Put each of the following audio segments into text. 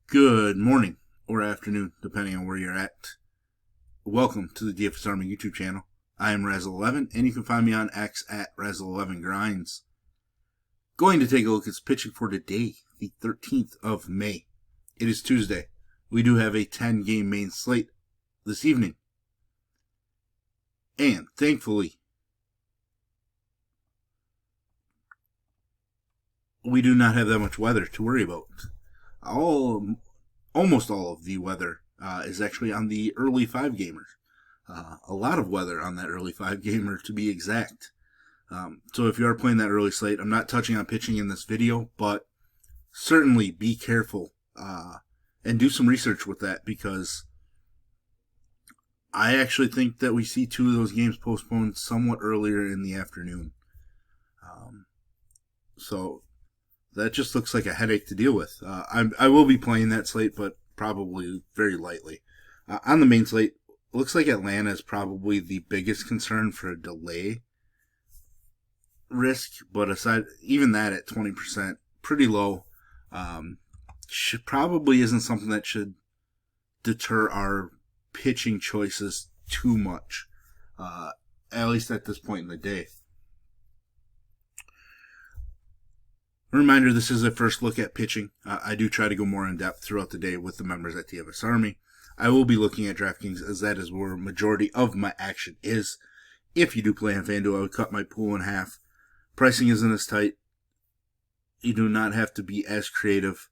Good morning or afternoon, depending on where you're at. Welcome to the DFS Army YouTube channel. I am Razzle11, and you can find me on X at Razzle11Grinds. Going to take a look at pitching for today, the 13th of May. It is Tuesday. We do have a 10-game main slate this evening. And thankfully, we do not have that much weather to worry about. Almost all of the weather is actually on the early 5-gamers. A lot of weather on that early 5-gamer to be exact. So if you are playing that early slate, I'm not touching on pitching in this video, but certainly be careful and do some research with that, because I actually think that we see 2 of those games postponed somewhat earlier in the afternoon. So that just looks like a headache to deal with. I will be playing that slate, but probably very lightly. On the main slate, looks like Atlanta is probably the biggest concern for a delay risk, but even that at 20%, pretty low. Probably isn't something that should deter our pitching choices too much, at least at this point in the day. Reminder, this is a first look at pitching. I do try to go more in depth throughout the day with the members at DFS Army. I will be looking at DraftKings, as that is where majority of my action is. If you do play on FanDuel, I would cut my pool in half. Pricing isn't as tight. You do not have to be as creative.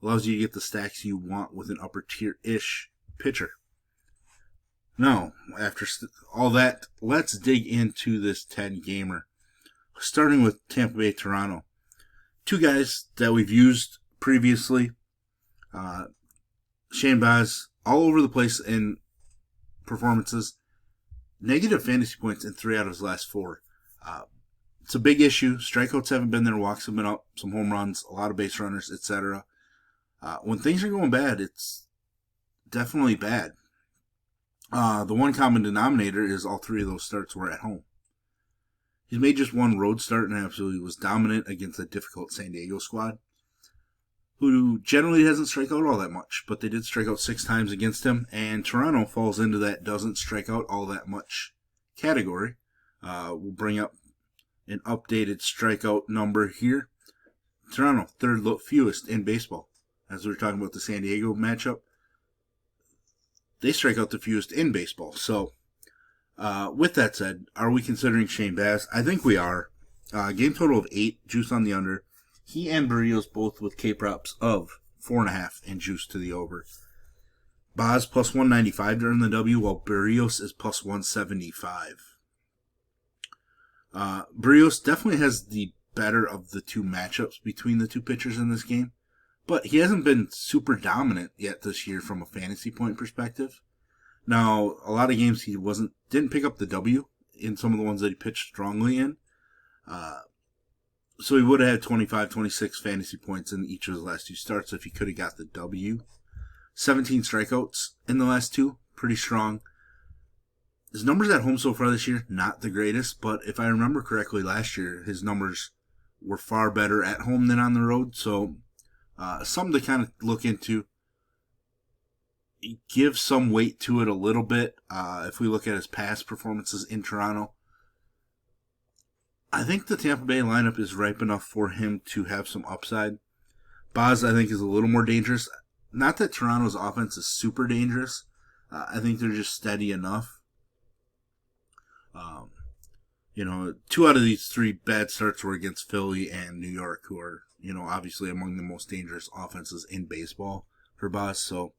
Allows you to get the stacks you want with an upper tier-ish pitcher. Now, after all that, let's dig into this 10-gamer. Starting with Tampa Bay, Toronto. 2 guys that we've used previously. Shane Baz, all over the place in performances. Negative fantasy points in 3 out of his last 4. It's a big issue. Strikeouts haven't been there. Walks have been up. Some home runs, a lot of base runners, etc. When things are going bad, it's definitely bad. The one common denominator is all 3 of those starts were at home. He's made just 1 road start and absolutely was dominant against a difficult San Diego squad, who generally hasn't struck out all that much, but they did strike out 6 times against him, and Toronto falls into that doesn't strike out all that much category. We'll bring up an updated strikeout number here. Toronto, 3rd fewest in baseball. As we were talking about the San Diego matchup, they strike out the fewest in baseball. So, with that said, are we considering Shane Baz? I think we are. Game total of 8, juice on the under. He and Barrios both with K-props of 4.5 and juice to the over. Baz plus 195 during the W, while Barrios is plus 175. Barrios definitely has the better of the 2 matchups between the 2 pitchers in this game, but he hasn't been super dominant yet this year from a fantasy point perspective. Now, a lot of games he didn't pick up the W in some of the ones that he pitched strongly in. So he would have had 25, 26 fantasy points in each of his last 2 starts if he could have got the W. 17 strikeouts in the last 2, pretty strong. His numbers at home so far this year, not the greatest, but if I remember correctly last year, his numbers were far better at home than on the road, so something to kind of look into. Give some weight to it a little bit. If we look at his past performances in Toronto, I think the Tampa Bay lineup is ripe enough for him to have some upside. Baz, I think, is a little more dangerous. Not that Toronto's offense is super dangerous. I think they're just steady enough. 2 out of these 3 bad starts were against Philly and New York, who are, obviously among the most dangerous offenses in baseball for Baz. So,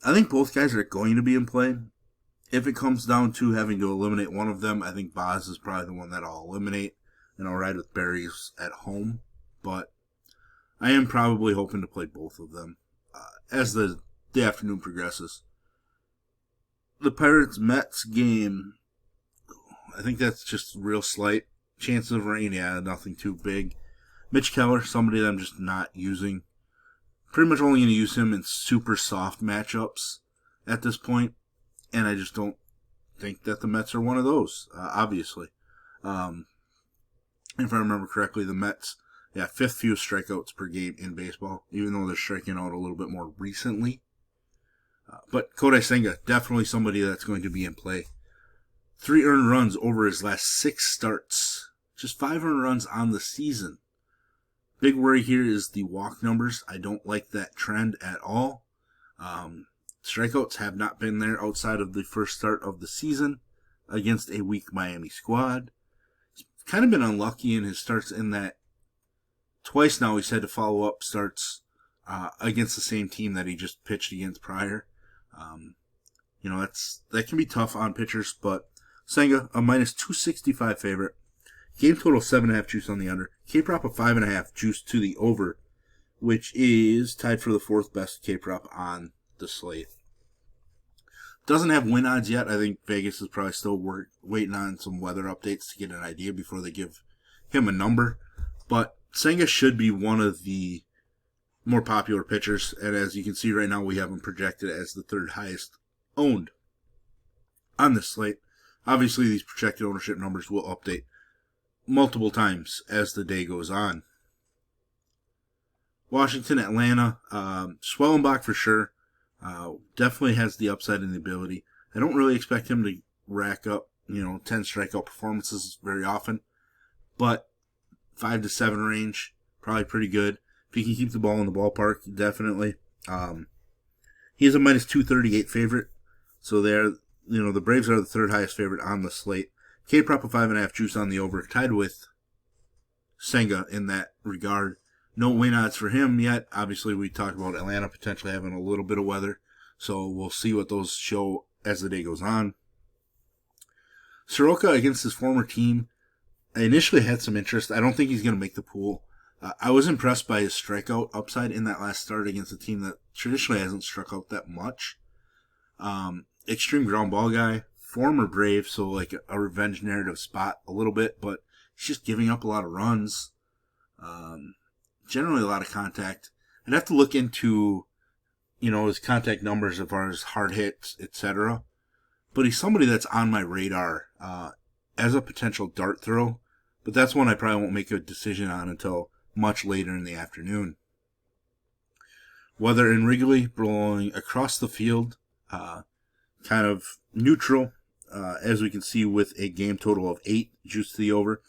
I think both guys are going to be in play. If it comes down to having to eliminate one of them, I think Baz is probably the one that I'll eliminate, and I'll ride with Barrios at home. But I am probably hoping to play both of them as the afternoon progresses. The Pirates-Mets game, I think that's just real slight. Chances of rain, yeah, nothing too big. Mitch Keller, somebody that I'm just not using. Pretty much only going to use him in super soft matchups at this point, and I just don't think that the Mets are one of those, obviously. If I remember correctly, the Mets Yeah, 5th fewest strikeouts per game in baseball, even though they're striking out a little bit more recently. But Kodai Senga, definitely somebody that's going to be in play. 3 earned runs over his last 6 starts. Just 5 earned runs on the season. Big worry here is the walk numbers. I don't like that trend at all. Strikeouts have not been there outside of the first start of the season against a weak Miami squad. He's kind of been unlucky in his starts in that twice now he's had to follow up starts against the same team that he just pitched against prior. That can be tough on pitchers, but Senga, a minus 265 favorite. Game total 7.5 juice on the under. K-prop of 5.5 juice to the over, which is tied for the 4th best K-prop on the slate. Doesn't have win odds yet. I think Vegas is probably still waiting on some weather updates to get an idea before they give him a number. But Senga should be one of the more popular pitchers, and as you can see right now, we have him projected as the 3rd highest owned on this slate. Obviously, these projected ownership numbers will update multiple times as the day goes on. Washington, Atlanta, Swellenbach for sure. Definitely has the upside and the ability. I don't really expect him to rack up, 10 strikeout performances very often, but 5 to 7 range, probably pretty good. If he can keep the ball in the ballpark, definitely. He is a minus 238 favorite, so the Braves are the 3rd highest favorite on the slate. K-prop of 5.5 juice on the over, tied with Senga in that regard. No win odds for him yet. Obviously, we talked about Atlanta potentially having a little bit of weather, so we'll see what those show as the day goes on. Soroka against his former team, I initially had some interest. I don't think he's going to make the pool. I was impressed by his strikeout upside in that last start against a team that traditionally hasn't struck out that much. Extreme ground ball guy, former Brave, so like a revenge narrative spot a little bit, but he's just giving up a lot of runs. Generally a lot of contact. I'd have to look into, his contact numbers as far as hard hits, etc. But he's somebody that's on my radar as a potential dart throw. But that's one I probably won't make a decision on until much later in the afternoon. Weather in Wrigley, blowing across the field, kind of neutral, as we can see with a game total of 8 juice to the over.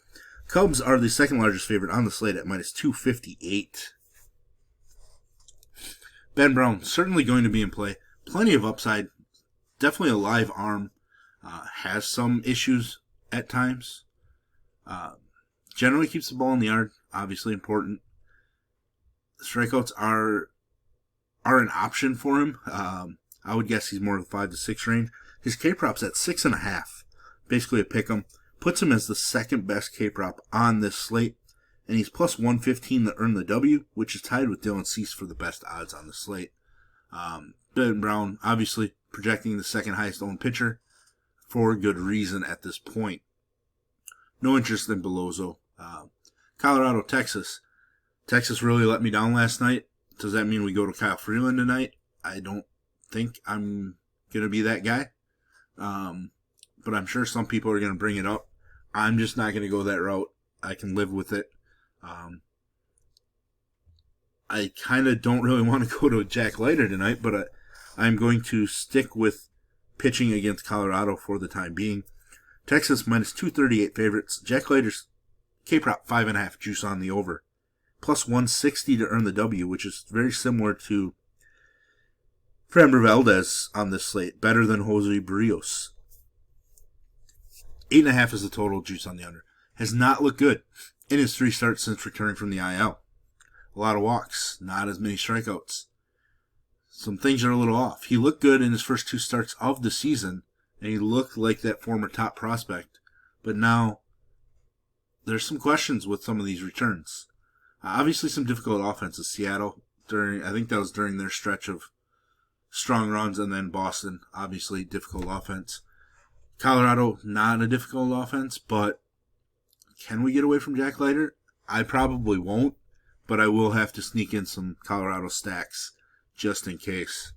Cubs are the 2nd largest favorite on the slate at minus 258. Ben Brown, certainly going to be in play. Plenty of upside. Definitely a live arm. Has some issues at times. Generally keeps the ball in the yard. Obviously important. Strikeouts are an option for him. I would guess he's more of the 5 to 6 range. His K-prop's at 6.5. Basically a pick 'em. Puts him as the 2nd best K-prop on this slate. And he's plus 115 to earn the W, which is tied with Dylan Cease for the best odds on the slate. Ben Brown, obviously, projecting the 2nd highest owned pitcher for good reason at this point. No interest in Belozo. Colorado, Texas. Texas really let me down last night. Does that mean we go to Kyle Freeland tonight? I don't think I'm going to be that guy. But I'm sure some people are going to bring it up. I'm just not going to go that route. I can live with it. I kind of don't really want to go to Jack Leiter tonight, but I'm going to stick with pitching against Colorado for the time being. Texas minus 238 favorites. Jack Leiter's K-prop 5.5 juice on the over. Plus 160 to earn the W, which is very similar to Framber Valdez on this slate. Better than Jose Barrios. 8.5 is the total juice on the under. Has not looked good in his 3 starts since returning from the IL. A lot of walks, not as many strikeouts. Some things are a little off. He looked good in his first 2 starts of the season, and he looked like that former top prospect. But now, there's some questions with some of these returns. Obviously, some difficult offenses. Seattle, I think that was during their stretch of strong runs, and then Boston, obviously, difficult offense. Colorado, not a difficult offense, but can we get away from Jack Leiter? I probably won't, but I will have to sneak in some Colorado stacks just in case.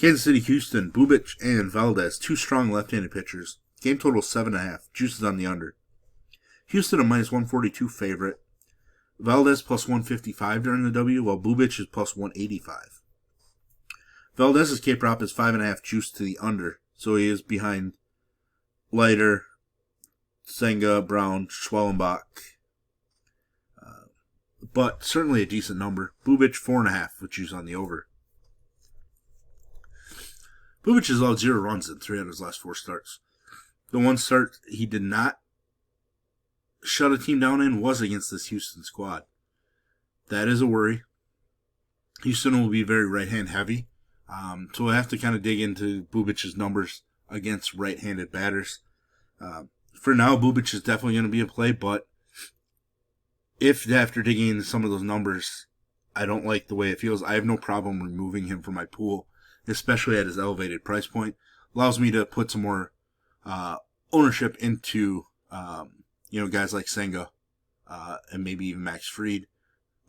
Kansas City, Houston, Bubic and Valdez, 2 strong left-handed pitchers. Game total 7.5. Juices on the under. Houston a minus 142 favorite. Valdez plus 155 during the W, while Bubic is plus 185. Valdez's K-prop is 5.5 juice to the under, so he is behind Leiter, Senga, Brown, Schwellenbach. But certainly a decent number. Bubic 4.5 with juice on the over. Bubic has allowed 0 runs in 3 out of his last 4 starts. The one start he did not shut a team down in was against this Houston squad. That is a worry. Houston will be very right-hand heavy. So we'll have to kind of dig into Bubic's numbers against right-handed batters. For now, Bubic is definitely going to be a play, but if after digging into some of those numbers, I don't like the way it feels, I have no problem removing him from my pool, especially at his elevated price point. Allows me to put some more ownership into guys like Senga and maybe even Max Fried.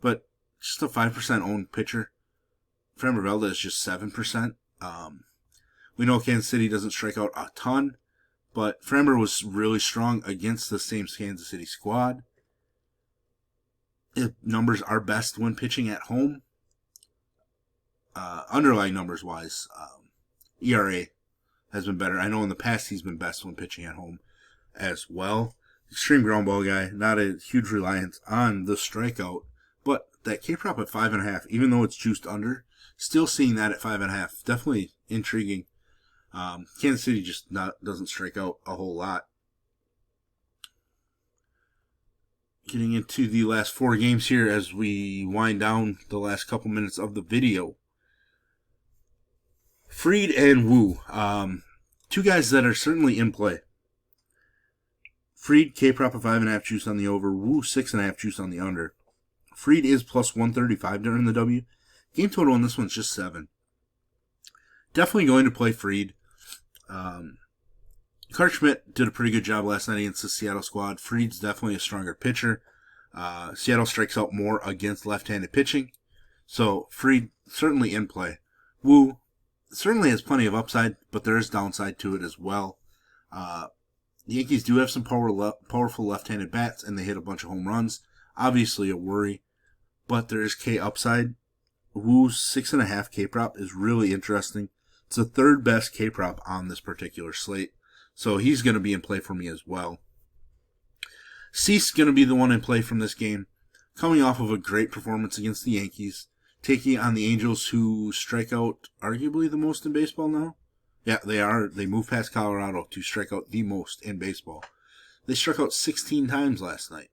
But just a 5% owned pitcher. Framber Valdez is just 7%. We know Kansas City doesn't strike out a ton, but Framber was really strong against the same Kansas City squad. His numbers are best when pitching at home. Underlying numbers-wise, ERA has been better. I know in the past he's been best when pitching at home as well. Extreme ground ball guy, not a huge reliance on the strikeout, but that K-prop at 5.5, even though it's juiced under, still seeing that at 5.5, definitely intriguing. Kansas City just doesn't strike out a whole lot. Getting into the last 4 games here as we wind down the last couple minutes of the video. Fried and Wu, 2 guys that are certainly in play. Fried, K-prop of 5.5 juice on the over. Wu, 6.5 juice on the under. Fried is plus 135 during the W. Game total on this one's just 7. Definitely going to play Fried. Clark Schmidt did a pretty good job last night against the Seattle squad. Fried's definitely a stronger pitcher. Seattle strikes out more against left-handed pitching. So Fried certainly in play. Wu certainly has plenty of upside, but there is downside to it as well. The Yankees do have some powerful left-handed bats, and they hit a bunch of home runs. Obviously a worry, but there is K upside. Wu's 6.5 K-prop is really interesting. It's the 3rd best K-prop on this particular slate, so he's going to be in play for me as well. Cease going to be the one in play from this game, coming off of a great performance against the Yankees, taking on the Angels, who strike out arguably the most in baseball now. Yeah, they are. They moved past Colorado to strike out the most in baseball. They struck out 16 times last night.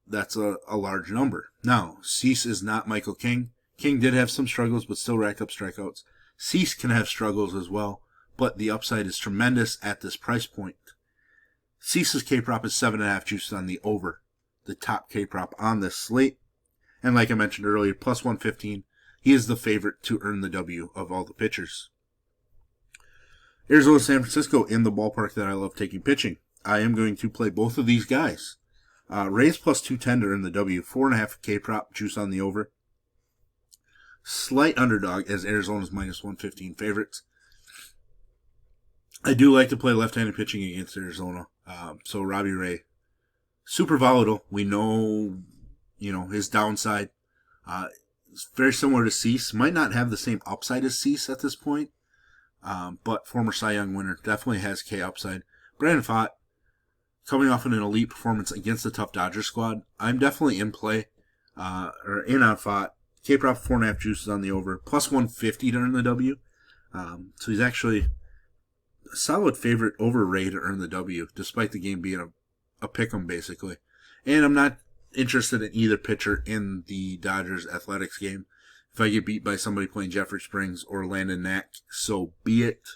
That's a large number. Now, Cease is not Michael King. King did have some struggles, but still racked up strikeouts. Cease can have struggles as well, but the upside is tremendous at this price point. Cease's K-prop is 7.5 juices on the over, the top K-prop on this slate. And like I mentioned earlier, plus 115, he is the favorite to earn the W of all the pitchers. Arizona, San Francisco in the ballpark that I love taking pitching. I am going to play both of these guys. Rays plus 210 to earn the W, 4.5 K-prop, juice on the over. Slight underdog as Arizona's minus 115 favorites. I do like to play left-handed pitching against Arizona. So Robbie Ray, super volatile. We know, his downside. It's very similar to Cease. Might not have the same upside as Cease at this point. But former Cy Young winner, definitely has K upside. Brandon Pfaadt, coming off an elite performance against the tough Dodgers squad. I'm definitely in play, or in on Pfaadt. K-prop 4.5 juices on the over, plus 150 to earn the W. So he's actually a solid favorite over Ray to earn the W, despite the game being a pick'em basically. And I'm not interested in either pitcher in the Dodgers Athletics game. If I get beat by somebody playing Jeffrey Springs or Landon Knack, so be it.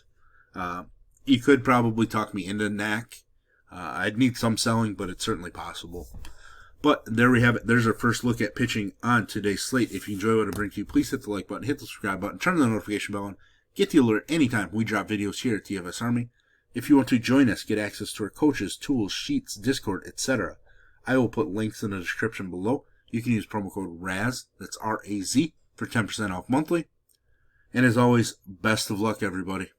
You could probably talk me into Knack. I'd need some selling, but it's certainly possible. But there we have it. There's our first look at pitching on today's slate. If you enjoy what I bring to you, please hit the like button, hit the subscribe button, turn the notification bell on, get the alert anytime we drop videos here at TFS Army. If you want to join us, get access to our coaches, tools, sheets, Discord, etc., I will put links in the description below. You can use promo code RAZ, that's R-A-Z, for 10% off monthly. And as always, best of luck, everybody.